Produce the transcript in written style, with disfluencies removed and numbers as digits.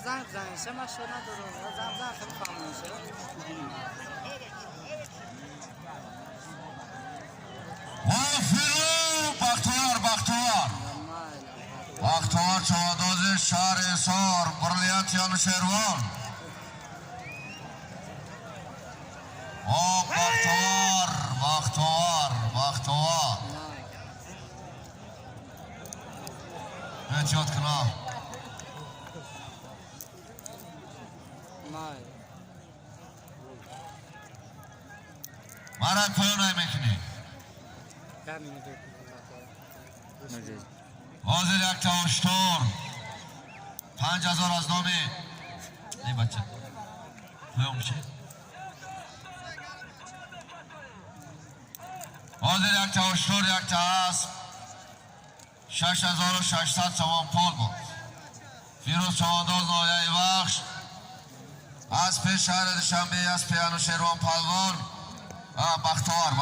زنگ بزنید سه ماشو ندارم زنگ خیلی فهمون شه وافرو بختیار چوادوز شهر سار برلیاتیان شیروان بختیار نجات کنا مرد پایون میکنی حاضر یک تاشتور 5000 از نامی ای بچه پایون میشه حاضر یک تاشتور یک تاس 6600 سوان پول بود فیروز چوانداز نایه بخش از پی شهر دوشنبه از پی انوشیروان پلوان بختیار